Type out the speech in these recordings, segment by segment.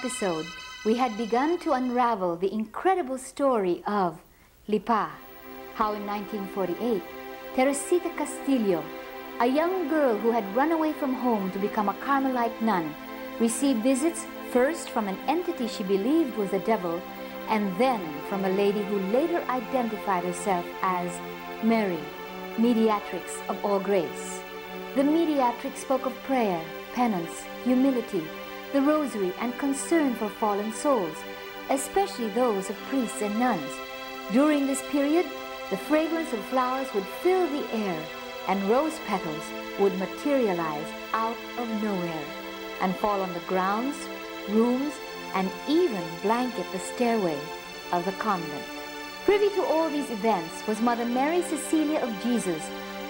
episode, we had begun to unravel the incredible story of Lipa, how in 1948, Teresita Castillo, a young girl who had run away from home to become a Carmelite nun, received visits first from an entity she believed was the devil, and then from a lady who later identified herself as Mary, mediatrix of all grace. The mediatrix spoke of prayer, penance, humility, the rosary, and concern for fallen souls, especially those of priests and nuns. During this period, the fragrance of flowers would fill the air, and rose petals would materialize out of nowhere and fall on the grounds, rooms, and even blanket the stairway of the convent. Privy to all these events was Mother Mary Cecilia of Jesus,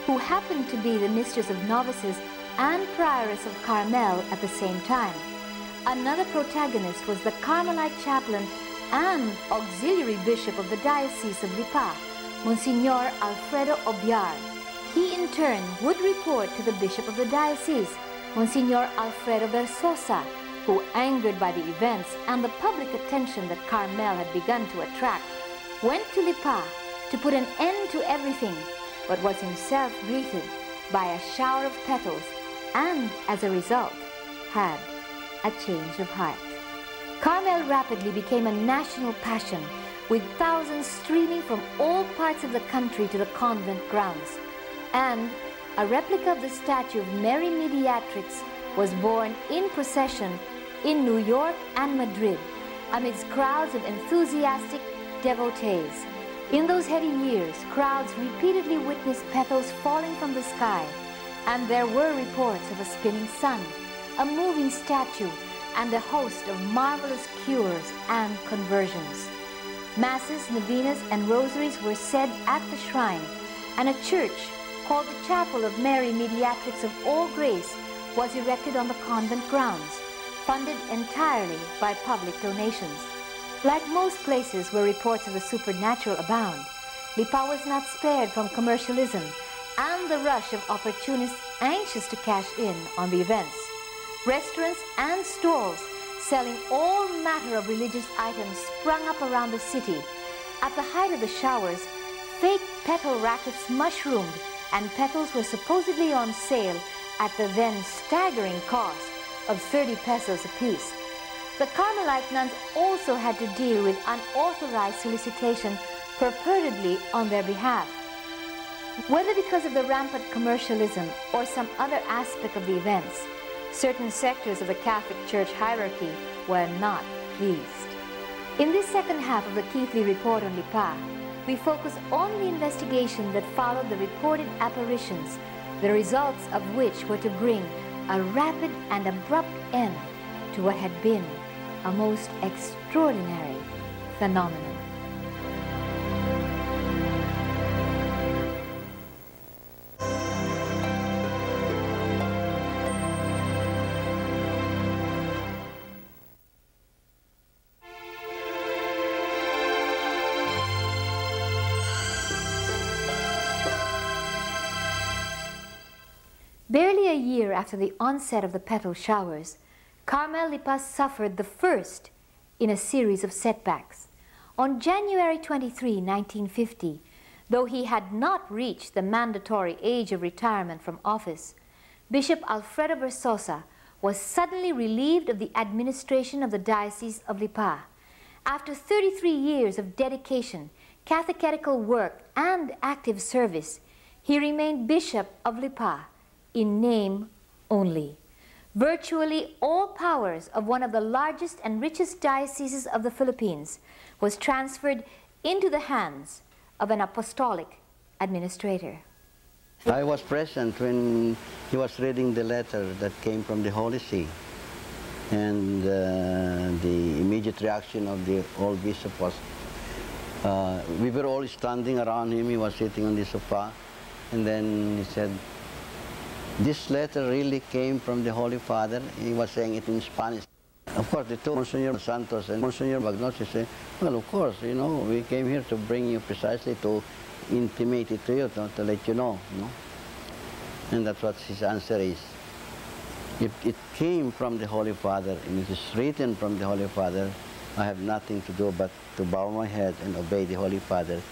who happened to be the mistress of novices and prioress of Carmel at the same time. Another protagonist was the Carmelite chaplain and auxiliary bishop of the Diocese of Lipa, Monsignor Alfredo Obiar. He in turn would report to the bishop of the diocese, Monsignor Alfredo Versosa, who, angered by the events and the public attention that Carmel had begun to attract, went to Lipa to put an end to everything, but was himself greeted by a shower of petals and, as a result, had a change of heart. Carmel rapidly became a national passion, with thousands streaming from all parts of the country to the convent grounds. And a replica of the statue of Mary Mediatrix was borne in procession in New York and Madrid, amidst crowds of enthusiastic devotees. In those heady years, crowds repeatedly witnessed petals falling from the sky, and there were reports of a spinning sun, a moving statue, and a host of marvelous cures and conversions. Masses, novenas, and rosaries were said at the shrine, and a church called the Chapel of Mary Mediatrix of All Grace was erected on the convent grounds, funded entirely by public donations. Like most places where reports of the supernatural abound, Lipa was not spared from commercialism and the rush of opportunists anxious to cash in on the events. Restaurants and stalls selling all manner of religious items sprung up around the city. At the height of the showers, fake petal rackets mushroomed, and petals were supposedly on sale at the then staggering cost of 30 pesos apiece. The Carmelite nuns also had to deal with unauthorized solicitation purportedly on their behalf. Whether because of the rampant commercialism or some other aspect of the events, certain sectors of the Catholic Church hierarchy were not pleased. In this second half of the Keithley Report on Lipa, we focus on the investigation that followed the reported apparitions, the results of which were to bring a rapid and abrupt end to what had been a most extraordinary phenomenon. Barely a year after the onset of the petal showers, Carmel Lipa suffered the first in a series of setbacks. On January 23, 1950, though he had not reached the mandatory age of retirement from office, Bishop Alfredo Versosa was suddenly relieved of the administration of the Diocese of Lipa. After 33 years of dedication, catechetical work, and active service, he remained Bishop of Lipa in name only. Virtually all powers of one of the largest and richest dioceses of the Philippines was transferred into the hands of an apostolic administrator. I was present when he was reading the letter that came from the Holy See, and the immediate reaction of the old bishop was, we were all standing around him. He was sitting on the sofa, and then he said, "This letter really came from the Holy Father." He was saying it in Spanish. Of course, they told Monsignor Santos and Monsignor Bagnosi, said, "Well, of course, you know, we came here to bring you precisely to intimate it to you, to let you know, no?" And that's what his answer is. If it came from the Holy Father and it is written from the Holy Father, I have nothing to do but to bow my head and obey the Holy Father.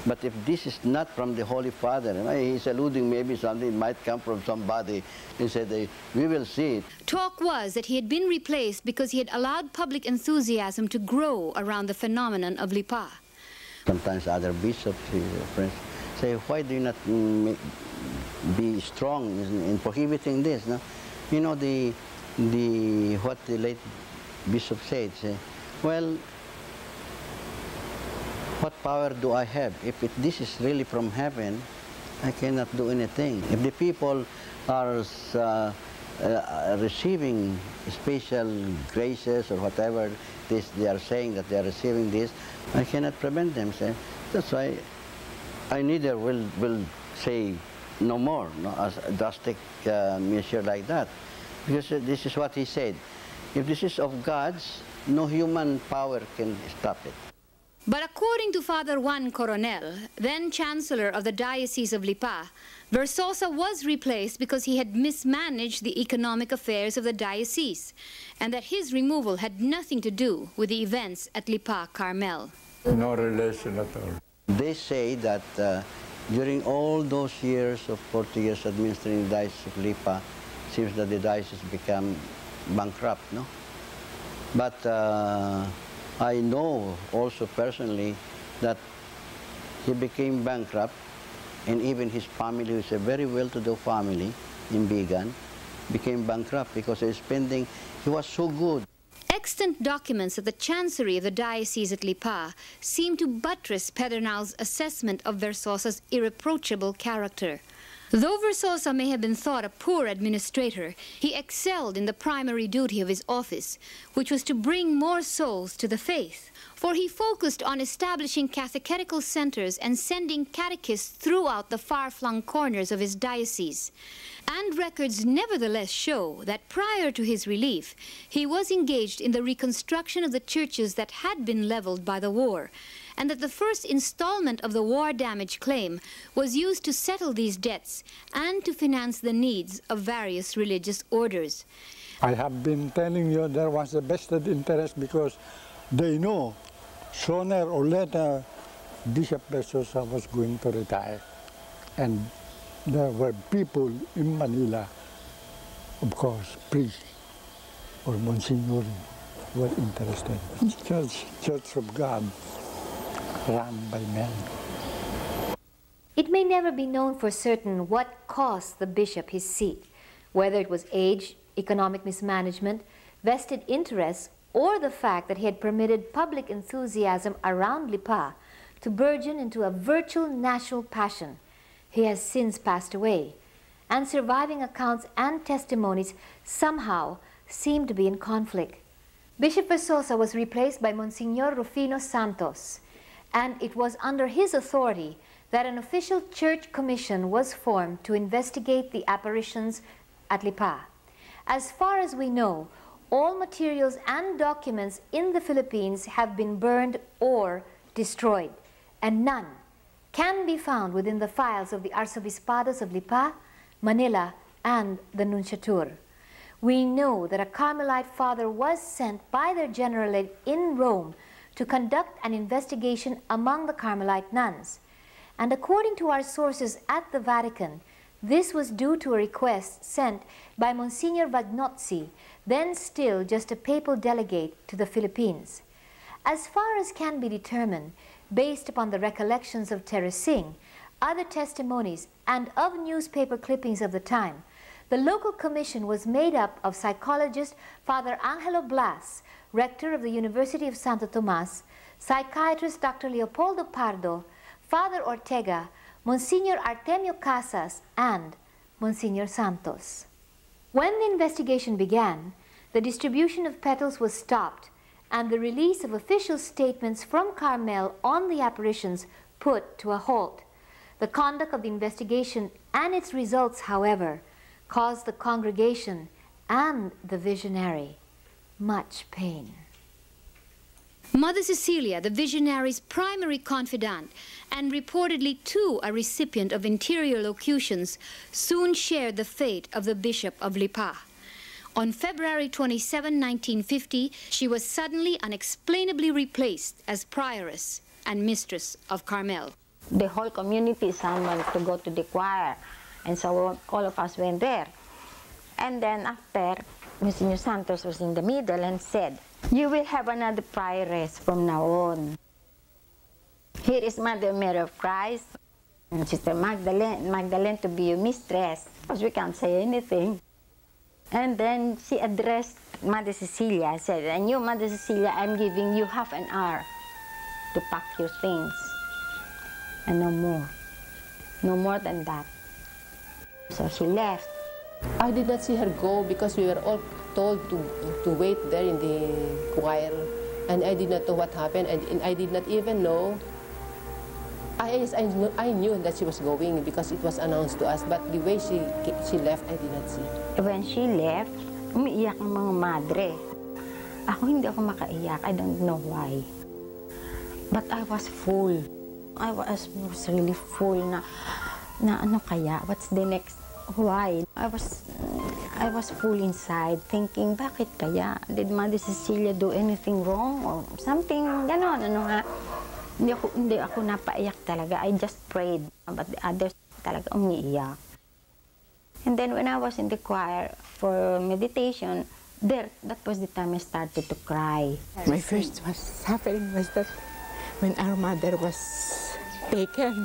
But if this is not from the Holy Father, he's alluding maybe something might come from somebody, he said, we will see it. Talk was that he had been replaced because he had allowed public enthusiasm to grow around the phenomenon of Lipa. Sometimes other bishops, friends, say, why do you not be strong in prohibiting this? No? You know, what the late bishop said, well, what power do I have? If this is really from heaven, I cannot do anything. If the people are receiving special graces or whatever this they are saying that they are receiving this, I cannot prevent them. That's why I neither will say no more, as a drastic measure like that. Because this is what he said. If this is of God's, no human power can stop it. But according to Father Juan Coronel, then Chancellor of the Diocese of Lipa, Versosa was replaced because he had mismanaged the economic affairs of the diocese, and that his removal had nothing to do with the events at Lipa Carmel. No relation at all. They say that during all those years of 40 years administering the Diocese of Lipa, seems that the diocese became bankrupt, no? But I know also personally that he became bankrupt, and even his family, who is a very well-to-do family in Bigan, became bankrupt because he was so good. Extant documents of the Chancery of the Diocese at Lipa seem to buttress Pedernal's assessment of Versosa's irreproachable character. Though Versosa may have been thought a poor administrator, he excelled in the primary duty of his office, which was to bring more souls to the faith. For he focused on establishing catechetical centers and sending catechists throughout the far-flung corners of his diocese. And records nevertheless show that prior to his relief, he was engaged in the reconstruction of the churches that had been leveled by the war, and that the first installment of the war damage claim was used to settle these debts and to finance the needs of various religious orders. I have been telling you there was a vested interest because they know sooner or later Bishop Versosa was going to retire. And there were people in Manila, of course, priests or Monsignor were interested. Church of God, run by men. It may never be known for certain what cost the bishop his seat, whether it was age, economic mismanagement, vested interests, or the fact that he had permitted public enthusiasm around Lipa to burgeon into a virtual national passion. He has since passed away, and surviving accounts and testimonies somehow seem to be in conflict. Bishop Versosa was replaced by Monsignor Rufino Santos, and it was under his authority that an official church commission was formed to investigate the apparitions at Lipa. As far as we know, all materials and documents in the Philippines have been burned or destroyed, and none can be found within the files of the Arsobispados of Lipa, Manila, and the Nunciature. We know that a Carmelite father was sent by their generalate in Rome to conduct an investigation among the Carmelite nuns. And according to our sources at the Vatican, this was due to a request sent by Monsignor Vagnozzi, then still just a papal delegate to the Philippines. As far as can be determined, based upon the recollections of Teresing, other testimonies, and of newspaper clippings of the time, the local commission was made up of psychologist Father Angelo Blas, rector of the University of Santo Tomas, psychiatrist Dr. Leopoldo Pardo, Father Ortega, Monsignor Artemio Casas, and Monsignor Santos. When the investigation began, the distribution of petals was stopped and the release of official statements from Carmel on the apparitions put to a halt. The conduct of the investigation and its results, however, caused the congregation and the visionary much pain. Mother Cecilia, the visionary's primary confidant, and reportedly too a recipient of interior locutions, soon shared the fate of the Bishop of Lipa. On February 27, 1950, she was suddenly unexplainably replaced as prioress and mistress of Carmel. The whole community summoned to go to the choir, and so all of us went there. And then after, Monsignor Santos was in the middle and said, "You will have another prioress from now on. Here is Mother Mary of Christ, and Sister Magdalene to be your mistress," because we can't say anything. And then she addressed Mother Cecilia, said, "And you, Mother Cecilia, I'm giving you half an hour to pack your things, and no more. No more than that." So she left. I did not see her go because we were all told to wait there in the choir, and I did not know what happened, and I did not even know. I knew that she was going because it was announced to us, but the way she left, I did not see. When she left, umiiyak ang mga madre. Ako hindi ako makaiyak. I don't know why. But I was full. I was really full na ano kaya? What's the next? Why? I was full inside thinking, bakit kaya? Did Mother Cecilia do anything wrong or something? Ganon, ano nga? Hindi ako napaiyak talaga. I just prayed. But the others talaga umiiyak. And then when I was in the choir for meditation, that was the time I started to cry. My first happening was that when our mother was taken,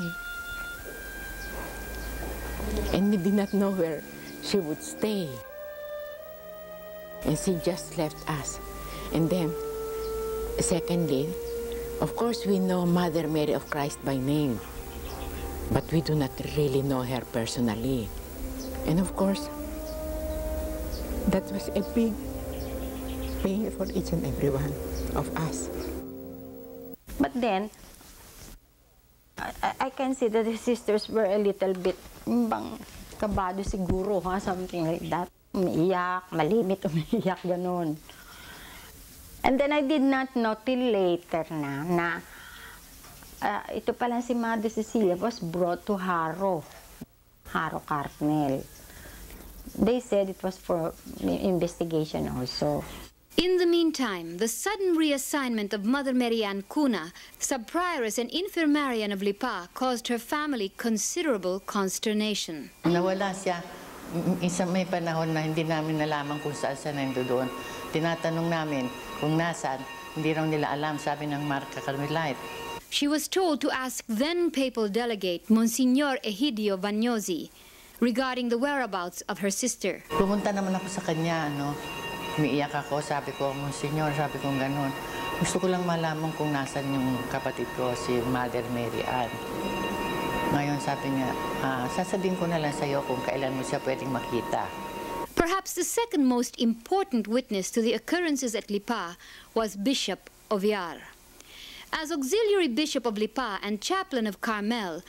and we did not know where she would stay. And she just left us. And then, secondly, of course we know Mother Mary of Christ by name, but we do not really know her personally. And of course, that was a big pain for each and every one of us. But then, I can see that the sisters were a little bit, kabado siguro, something like that. Umiiyak, malimit, umiiyak, ganun. And then I did not know till later na ito pala si Mother Cecilia was brought to Haro Carmel. They said it was for investigation also. In the meantime, the sudden reassignment of Mother Marian Cuna, sub-prioress and infirmarian of Lipa, caused her family considerable consternation. Nawala siya. May panahon na hindi namin nalaman kung saan siya nandoon. Tinatanong namin kung nasaan, hindi raw nila alam, sabi ng Marca Carmelite. She was told to ask then papal delegate Monsignor Egidio Vagnosi regarding the whereabouts of her sister. Pumunta naman ako sa kanya, umiiyak ako, sabi ko, Monsignor, sabi ko gano'n. Gusto ko lang malaman kung nasan yung kapatid ko, si Mother Mary Ann. Ngayon sabi niya, sasabihin ko na lang sa'yo kung kailan mo siya pwedeng makita. Perhaps the second most important witness to the occurrences at Lipa was Bishop Oviar. As auxiliary bishop of Lipa and chaplain of Carmel,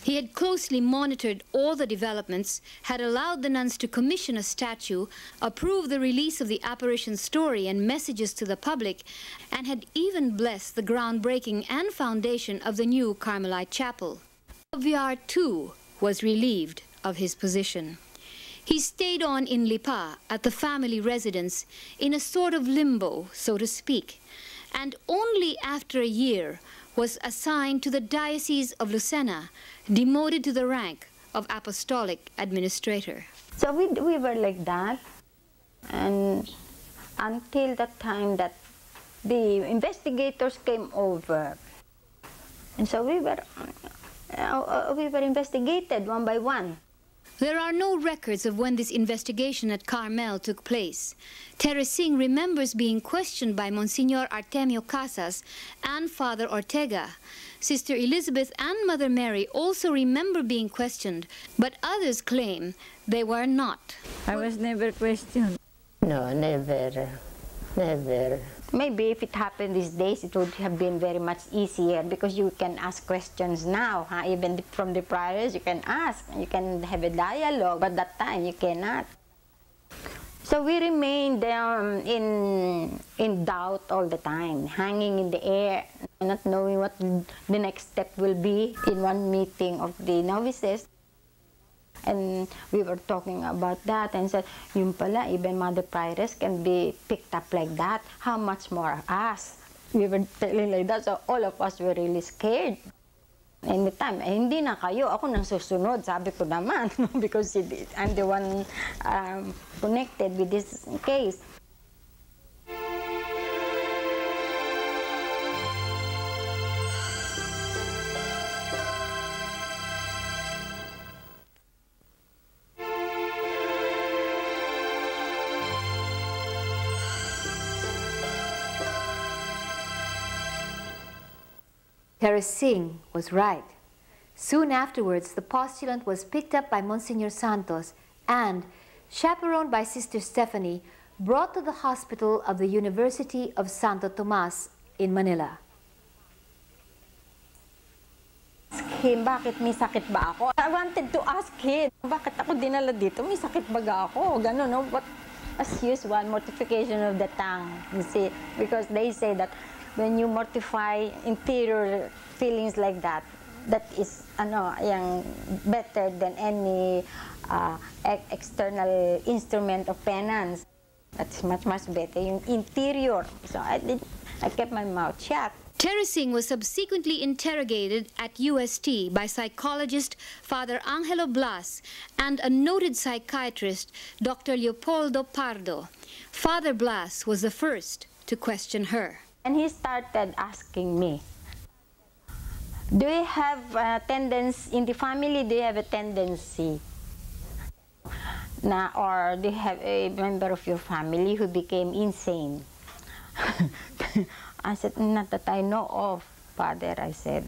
he had closely monitored all the developments, had allowed the nuns to commission a statue, approved the release of the apparition story and messages to the public, and had even blessed the groundbreaking and foundation of the new Carmelite chapel. Oviar, too, was relieved of his position. He stayed on in Lipa at the family residence in a sort of limbo, so to speak, and only after a year was assigned to the Diocese of Lucena, demoted to the rank of apostolic administrator. So we were like that, and until that time that the investigators came over, and so we were investigated one by one. There are no records of when this investigation at Carmel took place. Teresing remembers being questioned by Monsignor Artemio Casas and Father Ortega. Sister Elizabeth and Mother Mary also remember being questioned, but others claim they were not. I was never questioned. No, never. Never. Maybe if it happened these days, it would have been very much easier because you can ask questions now. Even from the priors, you can ask. You can have a dialogue, but that time you cannot. So we remained in doubt all the time, hanging in the air, not knowing what the next step will be. In one meeting of the novices, And we were talking about that and said, yun pala, even Mother Prioress can be picked up like that. How much more us? We were telling like that, so all of us were really scared. Anytime, hindi na kayo, ako nang susunod, sabi ko naman, because I'm the one connected with this case. Teresa Singh was right. Soon afterwards, the postulant was picked up by Monsignor Santos and, chaperoned by Sister Stephanie, brought to the hospital of the University of Santo Tomas in Manila. Him, bakit may sakit ba ako? I wanted to ask him, bakit ako dinala dito? May sakit ba ako? Ganun, no? But as usual, mortification of the tongue, you see, because they say that when you mortify interior feelings like that, that is better than any external instrument of penance. That's much better, yung interior. So I kept my mouth shut. Teresa Singh was subsequently interrogated at UST by psychologist Father Angelo Blas and a noted psychiatrist, Dr. Leopoldo Pardo. Father Blas was the first to question her. And he started asking me, do you have a tendency, in the family, do you have a tendency? Or do you have a member of your family who became insane? I said, not that I know of, Father, I said.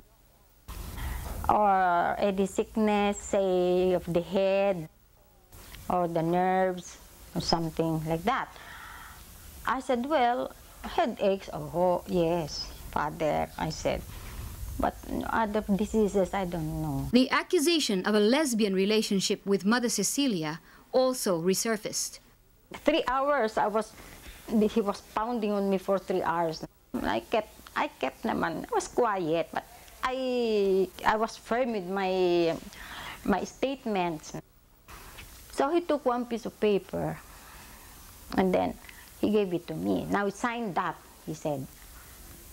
Or any sickness, say, of the head, or the nerves, or something like that. I said, well, headaches, oh, yes, Father, I said. But other diseases, I don't know. The accusation of a lesbian relationship with Mother Cecilia also resurfaced. 3 hours, he was pounding on me for 3 hours. I kept naman, I was quiet, but I was firm with my statements. So he took one piece of paper, and then he gave it to me. Now sign that, he said.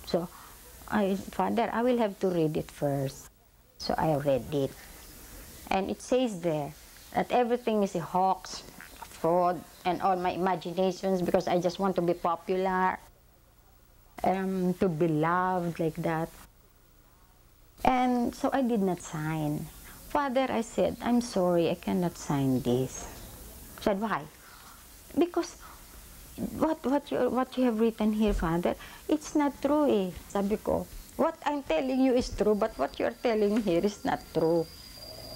So, Father, I will have to read it first. So I read it. And it says there that everything is a hoax, fraud, and all my imaginations, because I just want to be popular, to be loved like that. And so I did not sign. Father, I said, I'm sorry, I cannot sign this. I said, why? Because what you have written here, Father, it's not true eh. Sabi ko, what I'm telling you is true, but what you're telling here is not true.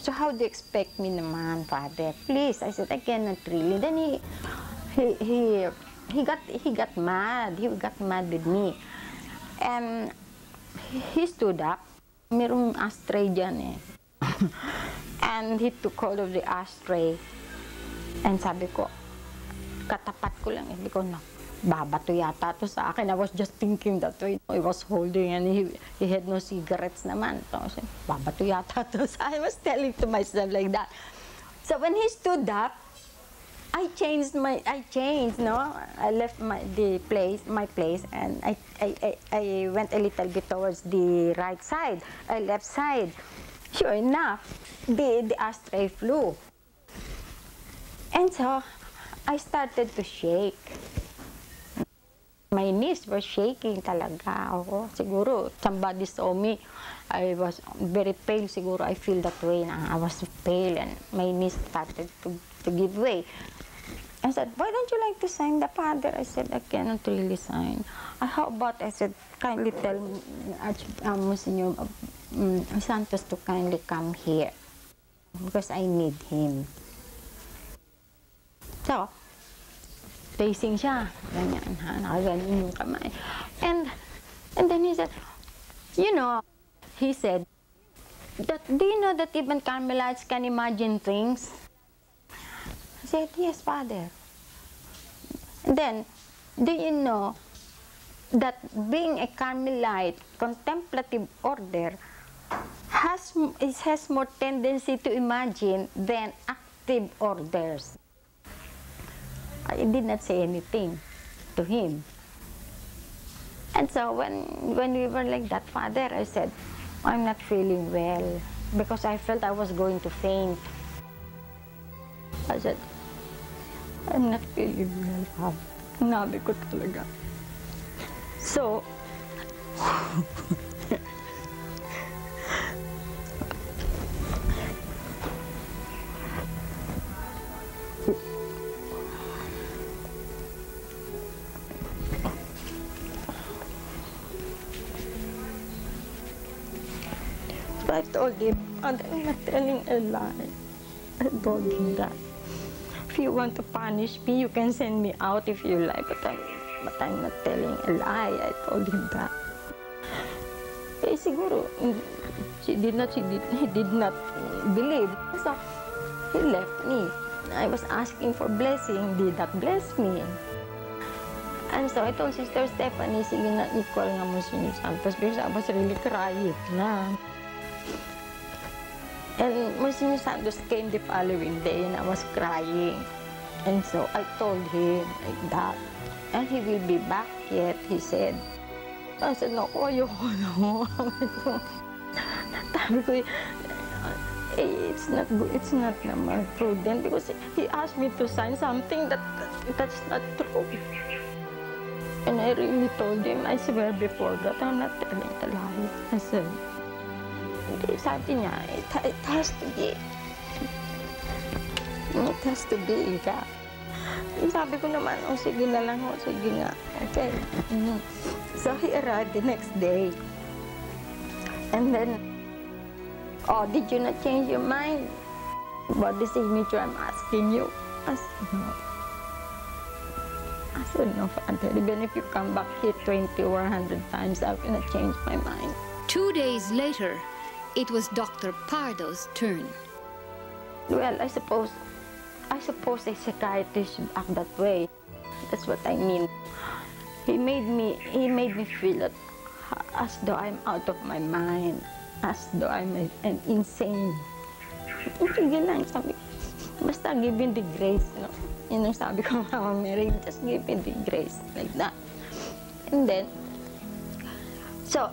So how do you expect me naman, Father? Please, I said, I cannot really. Then he got mad. He got mad with me. And he stood up. Merong ashtray dyan eh. And he took hold of the ashtray. And sabi ko, katapat ko lang. Sabi ko, no, babato yata to sa akin. I was just thinking that way. He was holding and he had no cigarettes naman. So I said, babato yata to. So I was telling to myself like that. So when he stood up, I changed, no? I left my place, and I went a little bit towards the right side, left side. Sure enough, the ashtray flew. And so, I started to shake. My knees were shaking talaga ako. Siguro, somebody saw me. I was very pale siguro. I feel that way na I was pale and my knees started to give way. I said, why don't you like to sign the Father? I said, I cannot really sign. How about, I said, kindly tell Monsignor Santos to kindly come here because I need him. So, facing siya, ganyan, nakaganyan yung kamay. And then he said, you know, he said, do you know that even Carmelites can imagine things? I said, yes, Father. And then, do you know that being a Carmelite contemplative order it has more tendency to imagine than active orders. I did not say anything to him. And so when we were like that, Father, I said, I'm not feeling well because I felt I was going to faint. I said, I'm not feeling well. Nabi ko talaga. So, I told him, I'm not telling a lie. I told him that. If you want to punish me, you can send me out if you like, but I'm not telling a lie. I told him that. Eh, siguro, he did not believe. So, he left me. I was asking for blessing, did not bless me. And so I told Sister Stephanie, sige na, equal nga mo si Santos because I was really crying na. And Monsignor Santos came the following day and I was crying. And so I told him like that. And he will be back yet, he said. I said, no, ayoko na. Sabi ko, it's not good, it's not naman prudent because he asked me to sign something that's not true. And I really told him, I swear before that, I'm not telling a lie. I said, sabi niya, it has to be. It has to be that. Sabi ko naman, oh, sige na lang, oh, sige nga. Okay. So he arrived the next day. And then, oh, did you not change your mind about the signature I'm asking you? I said, no. I said, no, Father. Even if you come back here 20 or 100 times, I will not change my mind. 2 days later, it was Dr. Pardo's turn. Well, I suppose a psychiatrist should act that way. That's what I mean. He made me feel that as though I'm out of my mind, as though I'm insane. Sige lang, sabi ko. Basta give me the grace, no? Yun ang sabi ko, Mama Mary, just give me the grace, like that. And then, so,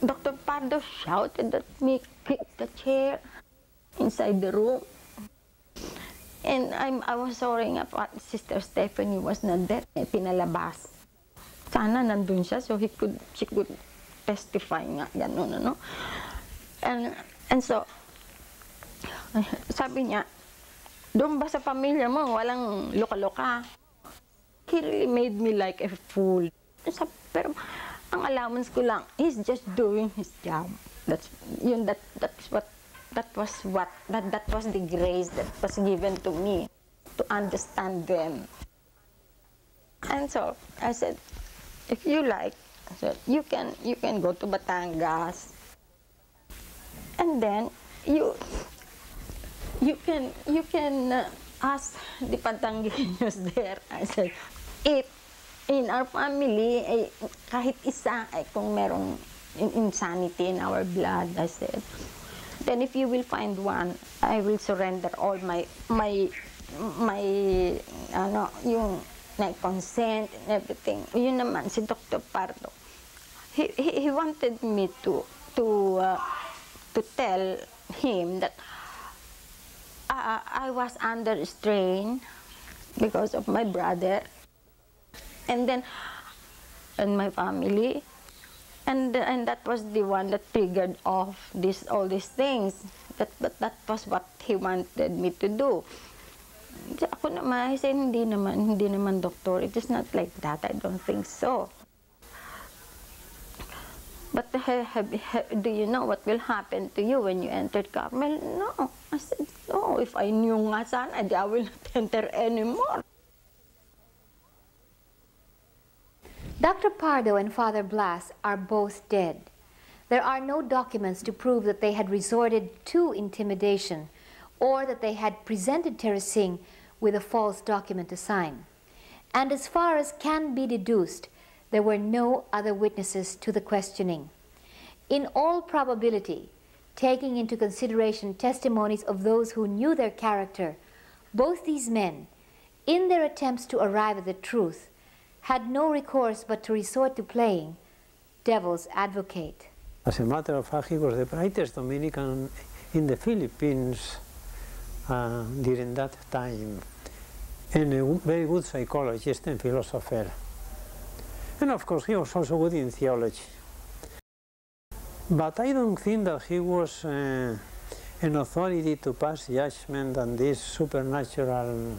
Dr. Pardo shouted at me, kicked the chair inside the room. And I was sorry nga po, Sister Stephanie was not there. Pinalabas. Sana nandun siya so she could testify nga, gano'n, ano. And so, sabi niya, doon ba sa pamilya mo, walang loka-loka? He really made me like a fool. Pero, ang allowance ko lang, he's just doing his job. That was the grace that was given to me to understand them. And so I said, if you like, I said, you can go to Batangas, and then you can ask the Batangueños there. I said, if in our family, kahit isa, kung merong insanity in our blood, I said, then if you will find one, I will surrender all my consent and everything. Yun naman, si Dr. Pardo, he wanted me to tell him that I was under strain because of my brother, and my family, and that was the one that triggered off all these things. But that was what he wanted me to do. Ako naman, I said, hindi naman, doctor. It is not like that. I don't think so. But do you know what will happen to you when you enter Carmel? No. I said, no. If I knew nga sana, I will not enter anymore. Dr. Pardo and Father Blas are both dead. There are no documents to prove that they had resorted to intimidation or that they had presented Teresing with a false document to sign. And as far as can be deduced, there were no other witnesses to the questioning. In all probability, taking into consideration testimonies of those who knew their character, both these men, in their attempts to arrive at the truth, had no recourse but to resort to playing devil's advocate. As a matter of fact, he was the brightest Dominican in the Philippines during that time, and a very good psychologist and philosopher. And of course, he was also good in theology. But I don't think that he was an authority to pass judgment on these supernatural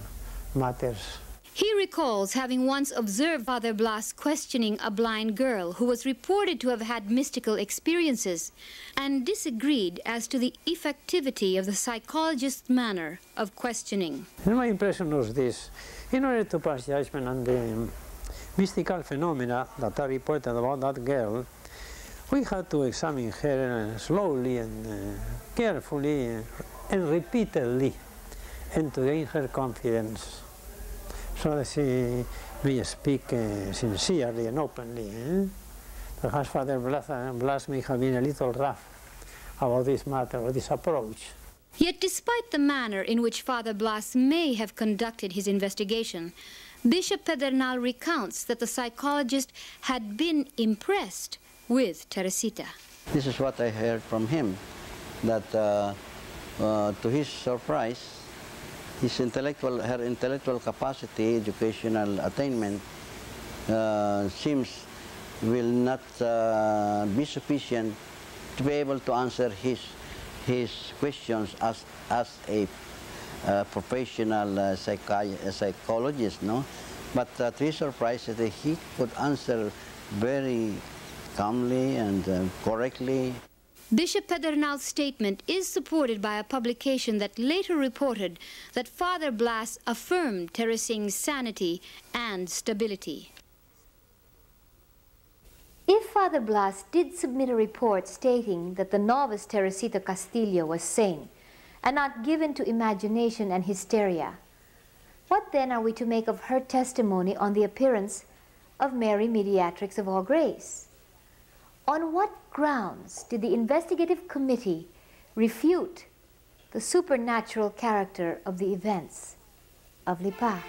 matters. He recalls having once observed Father Blas questioning a blind girl who was reported to have had mystical experiences and disagreed as to the effectivity of the psychologist's manner of questioning. And my impression was this: in order to pass judgment on the mystical phenomena that are reported about that girl, we had to examine her slowly and carefully and repeatedly, and to gain her confidence, so that she may speak sincerely and openly. Perhaps Father Blas may have been a little rough about this matter, or this approach. Yet despite the manner in which Father Blas may have conducted his investigation, Bishop Pedernal recounts that the psychologist had been impressed with Teresita. This is what I heard from him, that to his surprise, her intellectual capacity, educational attainment, seems will not be sufficient to be able to answer his questions as a professional psychologist, no? But to his surprise, that he could answer very calmly and correctly. Bishop Pedernal's statement is supported by a publication that later reported that Father Blas affirmed Teresing's sanity and stability. If Father Blas did submit a report stating that the novice Teresita Castillo was sane and not given to imagination and hysteria, what then are we to make of her testimony on the appearance of Mary, Mediatrix of all grace? On what grounds did the investigative committee refute the supernatural character of the events of Lipa?